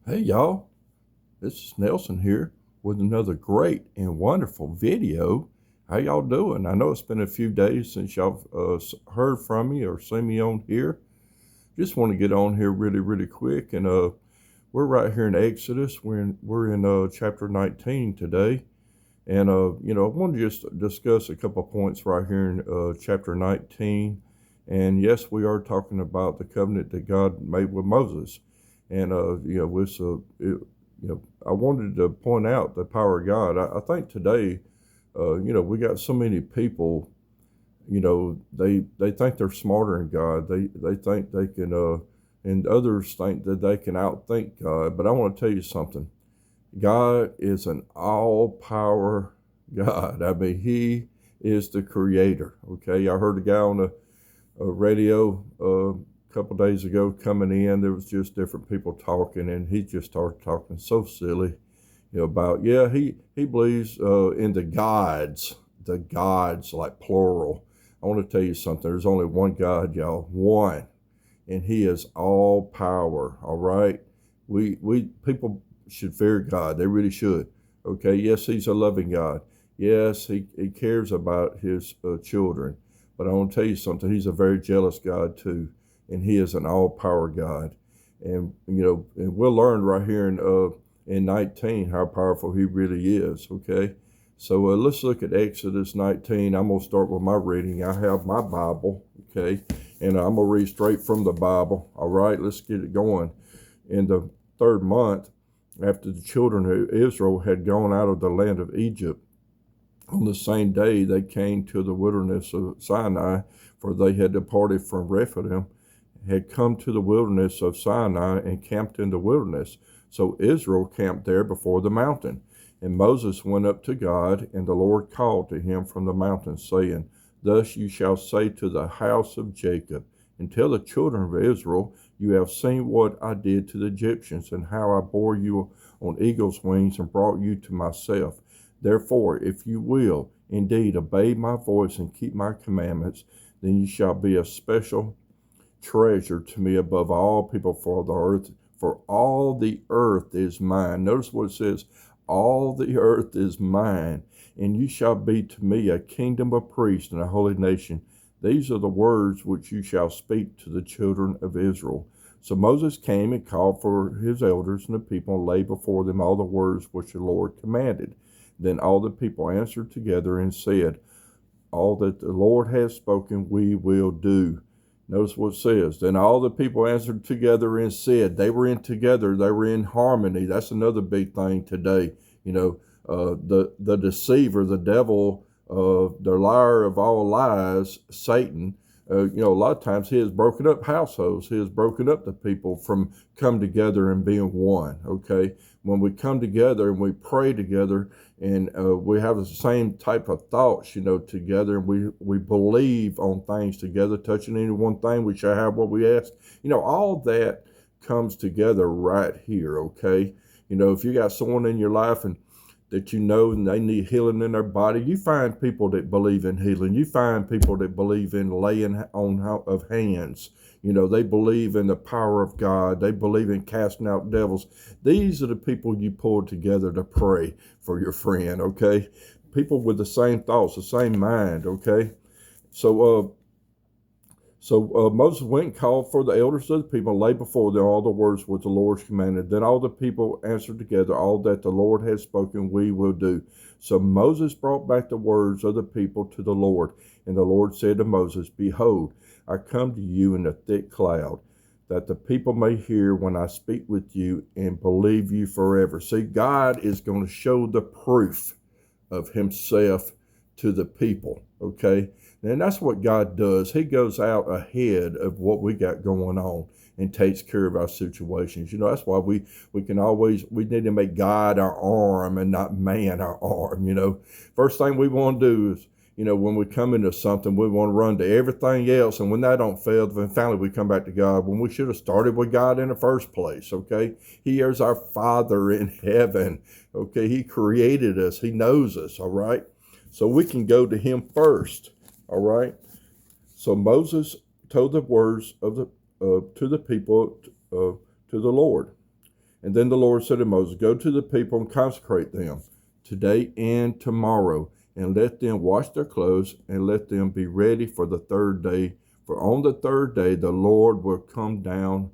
Hey y'all, this is Nelson here with another great and wonderful video. How y'all doing? I know it's been a few days since y'all heard from me or seen me on here. Just want to get on here really quick, and we're right here in Exodus. We're in chapter 19 today, and I want to just discuss a couple of points right here in chapter 19. And yes, we are talking about the covenant that God made with Moses. And I wanted to point out the power of God. I think today, we got so many people. They think they're smarter than God. They think they can, and others think that they can outthink God. But I want to tell you something. God is an all-power God. I mean, He is the Creator. Okay, I heard a guy on the radio a couple of days ago coming in. There was just different people talking, and he just started talking so silly, about he believes in the gods like plural. I want to tell you something. There's only one God, y'all, one, and He is all power. All right, we people should fear God. They really should. Okay, yes, He's a loving God. Yes, He cares about His children. But I want to tell you something. He's a very jealous God too, and He is an all-power God. And we'll learn right here in 19 how powerful He really is. Okay, so let's look at Exodus 19. I'm gonna start with my reading. I have my Bible. Okay, and I'm gonna read straight from the Bible. All right, let's get it going. In the third month, after the children of Israel had gone out of the land of Egypt, on the same day they came to the wilderness of Sinai, for they had departed from Rephidim, had come to the wilderness of Sinai, and camped in the wilderness. So Israel camped there before the mountain. And Moses went up to God, and the Lord called to him from the mountain, saying, Thus you shall say to the house of Jacob, and tell the children of Israel, You have seen what I did to the Egyptians, and how I bore you on eagle's wings and brought you to myself. Therefore, if you will indeed obey my voice and keep my commandments, then you shall be a special treasure to me above all people, for all the earth is mine. Notice what it says, all the earth is mine, and you shall be to me a kingdom of priests and a holy nation. These are the words which you shall speak to the children of Israel. So Moses came and called for his elders and the people, and laid before them all the words which the Lord commanded. Then all the people answered together and said, All that the Lord has spoken, we will do. Notice what it says. Then all the people answered together and said, they were in together, they were in harmony. That's another big thing today. The deceiver, the devil, the liar of all lies, Satan. A lot of times he has broken up households. He has broken up the people from come together and being one. Okay, when we come together and we pray together, and we have the same type of thoughts, together, and we believe on things together, touching any one thing, we shall have what we ask. All that comes together right here. Okay, if you got someone in your life and that and they need healing in their body, you find people that believe in healing. You find people that believe in laying on of hands. They believe in the power of God. They believe in casting out devils. These are the people you pull together to pray for your friend, okay? People with the same thoughts, the same mind, okay? So Moses went and called for the elders of the people, and laid before them all the words which the Lord commanded. Then all the people answered together, All that the Lord has spoken, we will do. So Moses brought back the words of the people to the Lord. And the Lord said to Moses, Behold, I come to you in a thick cloud, that the people may hear when I speak with you and believe you forever. See, God is going to show the proof of Himself to the people, okay? And that's what God does. He goes out ahead of what we got going on and takes care of our situations. That's why we need to make God our arm and not man our arm. First thing we want to do is, when we come into something, we want to run to everything else. And when that don't fail, then finally we come back to God, when we should have started with God in the first place, okay? He is our Father in heaven, okay? He created us. He knows us, all right? So we can go to Him first. All right. So Moses told the words of to the people to the Lord. And then the Lord said to Moses, go to the people and consecrate them today and tomorrow, and let them wash their clothes, and let them be ready for the third day. For on the third day the Lord will come down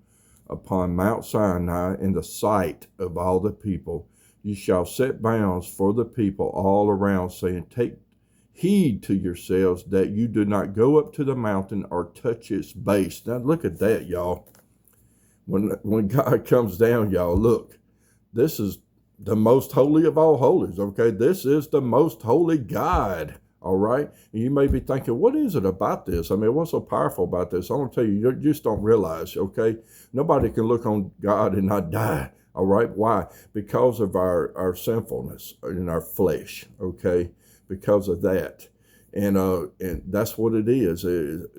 upon Mount Sinai in the sight of all the people. You shall set bounds for the people all around, saying, take heed to yourselves that you do not go up to the mountain or touch its base. Now look at that, y'all. When God comes down, y'all, look, this is the most holy of all holies, okay? This is the most holy God, all right? And you may be thinking, what is it about this? I mean, what's so powerful about this? I want to tell you, you just don't realize, okay? Nobody can look on God and not die, all right? Why? Because of our sinfulness in our flesh, okay? Because of that. And that's what it is.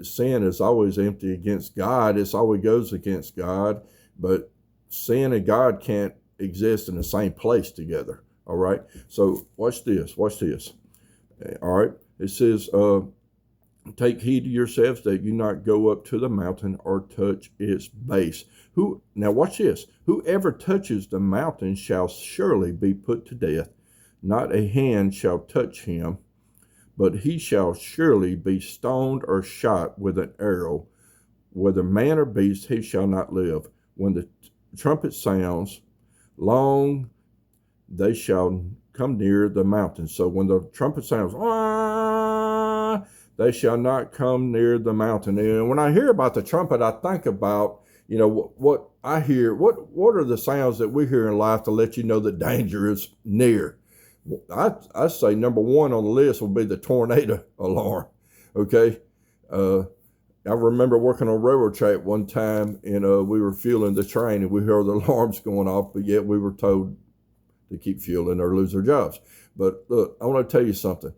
Sin is always empty against God. It's always goes against God. But sin and God can't exist in the same place together. All right. So watch this. Watch this. All right. It says, take heed to yourselves that you not go up to the mountain or touch its base. Now watch this. Whoever touches the mountain shall surely be put to death. Not a hand shall touch him, but he shall surely be stoned or shot with an arrow. Whether man or beast, he shall not live. When the trumpet sounds, long they shall come near the mountain. So when the trumpet sounds, they shall not come near the mountain. And when I hear about the trumpet, I think about, what I hear. What are the sounds that we hear in life to let you know that danger is near? I say number one on the list will be the tornado alarm. Okay. I remember working on a railroad track one time, and we were fueling the train, and we heard the alarms going off, but yet we were told to keep fueling or lose their jobs. But look, I want to tell you something.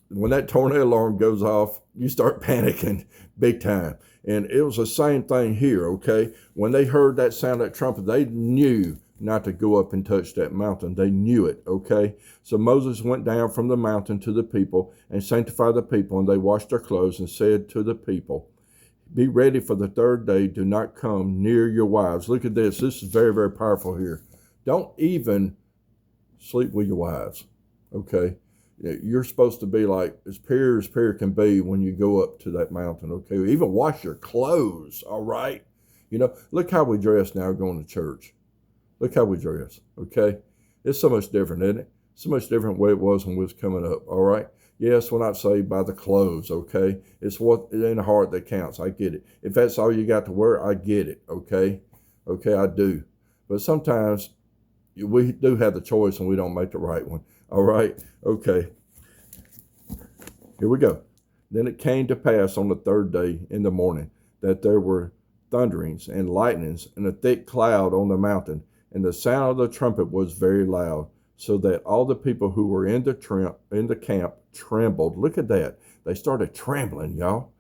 When that tornado alarm goes off, you start panicking big time. And it was the same thing here, okay? When they heard that sound of that trumpet, they knew not to go up and touch that mountain. They knew it, okay? So Moses went down from the mountain to the people and sanctified the people, and they washed their clothes and said to the people, be ready for the third day. Do not come near your wives. Look at this. This is very, very powerful here. Don't even sleep with your wives, okay? You're supposed to be like as pure can be when you go up to that mountain, okay? Even wash your clothes, all right? Look how we dress now going to church. Look how we dress, okay? It's so much different, isn't it? So much different way it was when we was coming up, all right? Yes, we're not saved by the clothes, okay? It's what is in the heart that counts. I get it. If that's all you got to wear, I get it, okay? Okay, I do. But sometimes we do have the choice and we don't make the right one, all right? Okay. Here we go. Then it came to pass on the third day in the morning that there were thunderings and lightnings and a thick cloud on the mountain, and the sound of the trumpet was very loud, so that all the people who were in the camp trembled. Look at that. They started trembling, y'all.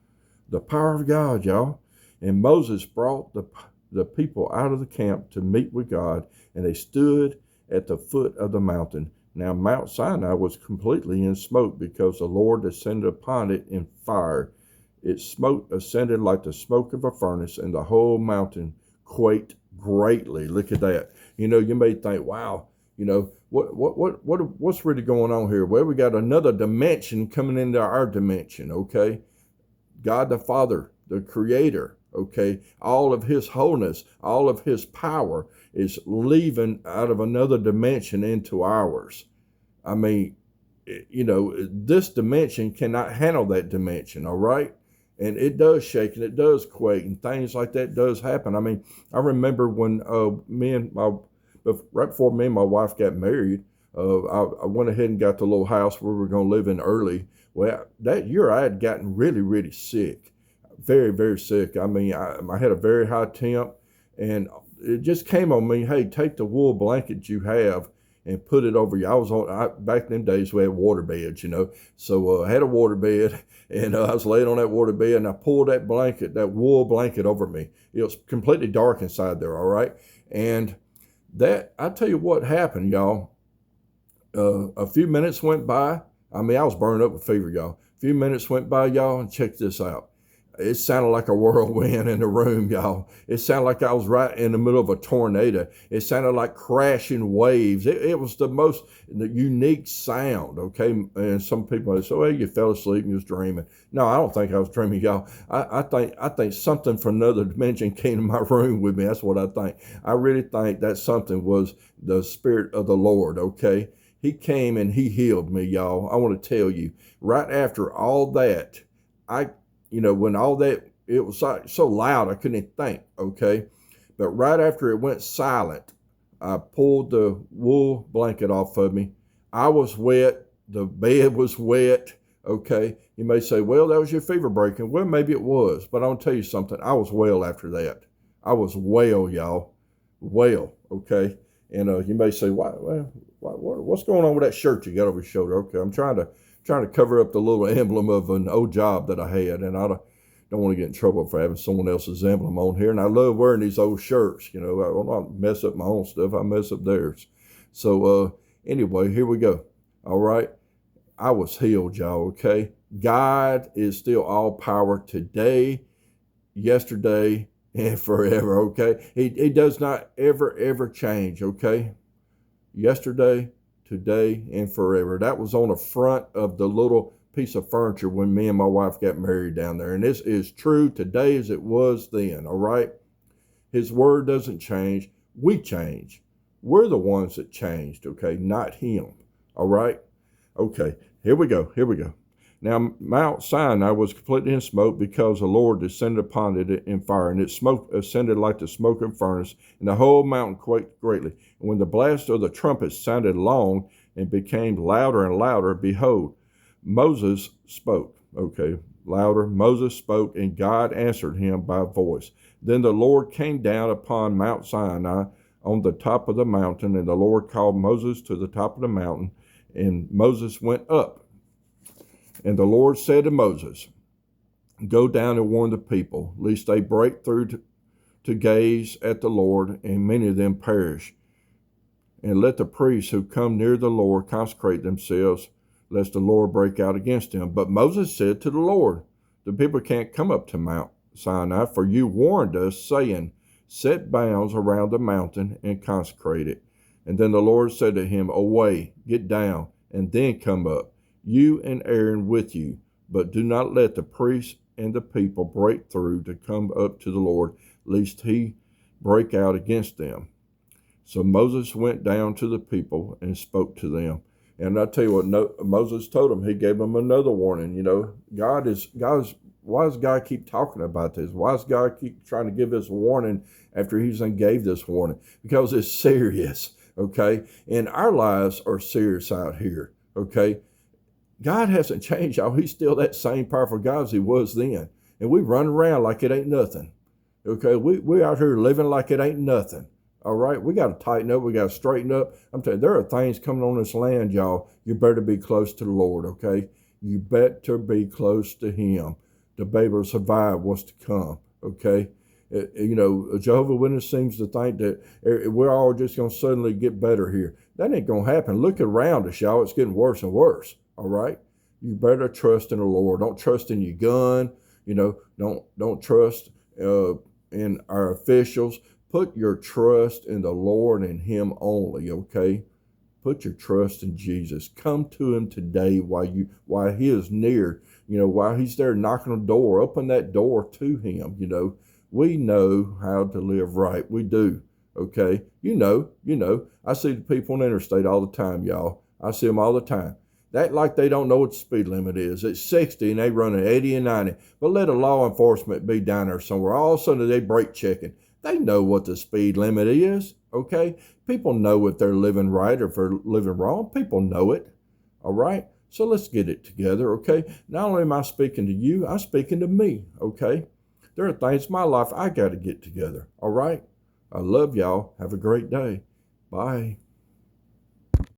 The power of God, y'all. And Moses brought the people out of the camp to meet with God, and they stood at the foot of the mountain. Now Mount Sinai was completely in smoke, because the Lord descended upon it in fire. Its smoke ascended like the smoke of a furnace, and the whole mountain quaked greatly. Look at that. You may think, wow, what's really going on here? Well, we got another dimension coming into our dimension, okay? God the Father, the Creator, okay? All of His wholeness, all of His power is leaving out of another dimension into ours. I mean, this dimension cannot handle that dimension, all right? And it does shake and it does quake and things like that does happen. I mean, I remember when right before me and my wife got married, I went ahead and got the little house where we were going to live in early. Well, that year I had gotten really, really sick, very, very sick. I mean, I had a very high temp, and it just came on me, hey, take the wool blanket you have and put it over you. Back in them days we had water beds, So I had a water bed, and I was laying on that water bed, and I pulled that wool blanket over me. It was completely dark inside there, all right? And I tell you what happened, y'all. A few minutes went by. I mean, I was burning up with fever, y'all. A few minutes went by, y'all, and check this out. it sounded like a whirlwind in the room, y'all. It sounded like I was right in the middle of a tornado. It sounded like crashing waves. It was the unique sound, okay? And some people say, well, you fell asleep and you was dreaming. No, I don't think I was dreaming, y'all. I think something from another dimension came to my room with me. That's what I think. I really think that something was the Spirit of the Lord, okay? He came and he healed me, y'all. I want to tell you, right after all that, when all that, it was so loud I couldn't even think, okay? But right after it went silent, I pulled the wool blanket off of me. I was wet. The bed was wet, okay? You may say, well, that was your fever breaking. Well, maybe it was, but I'll tell you something. I was well after that. I was well, y'all. Well, okay? And you may say, what's going on with that shirt you got over your shoulder? Okay, I'm trying to cover up the little emblem of an old job that I had, and I don't want to get in trouble for having someone else's emblem on here. And I love wearing these old shirts. I don't mess up my own stuff. I mess up theirs. So anyway, here we go. All right. I was healed, y'all, okay? God is still all power today, yesterday, and forever, okay? He does not ever change, okay? Yesterday, today, and forever. That was on the front of the little piece of furniture when me and my wife got married down there. And this is true today as it was then, all right? His word doesn't change. We change. We're the ones that changed, okay? Not him, all right? Okay, here we go. Now, Mount Sinai was completely in smoke because the Lord descended upon it in fire, and its smoke ascended like the smoking furnace, and the whole mountain quaked greatly. And when the blast of the trumpet sounded long and became louder and louder, behold, Moses spoke. Okay, louder. Moses spoke, and God answered him by voice. Then the Lord came down upon Mount Sinai on the top of the mountain, and the Lord called Moses to the top of the mountain, and Moses went up. And the Lord said to Moses, go down and warn the people, lest they break through to gaze at the Lord, and many of them perish. And let the priests who come near the Lord consecrate themselves, lest the Lord break out against them. But Moses said to the Lord, the people can't come up to Mount Sinai, for you warned us, saying, set bounds around the mountain and consecrate it. And then the Lord said to him, away, get down, and then come up, you and Aaron with you, but do not let the priests and the people break through to come up to the Lord, lest he break out against them. So Moses went down to the people and spoke to them. And I tell you what, Moses told them, he gave them another warning. Why does God keep talking about this? Why does God keep trying to give us a warning after he's done gave this warning? Because it's serious, okay? And our lives are serious out here, okay? God hasn't changed, y'all. He's still that same powerful God as he was then. And we run around like it ain't nothing. Okay, we out here living like it ain't nothing. All right, we got to tighten up. We got to straighten up. I'm telling you, there are things coming on this land, y'all. You better be close to the Lord, okay? You better be close to him to be able to survive what's to come, okay? Jehovah's Witness seems to think that we're all just going to suddenly get better here. That ain't going to happen. Look around us, y'all. It's getting worse and worse. All right, you better trust in the Lord. Don't trust in your gun. Don't trust in our officials. Put your trust in the Lord and him only. Okay, put your trust in Jesus. Come to him today while he is near. While he's there knocking on the door. Open that door to him. We know how to live right. We do. Okay, I see the people on the interstate all the time, y'all. I see them all the time. They act like they don't know what the speed limit is. It's 60 and they run at 80 and 90. But let a law enforcement be down there somewhere. All of a sudden they brake checking. They know what the speed limit is, okay? People know if they're living right or if they're living wrong. People know it, all right? So let's get it together, okay? Not only am I speaking to you, I'm speaking to me, okay? There are things in my life I got to get together, all right? I love y'all. Have a great day. Bye.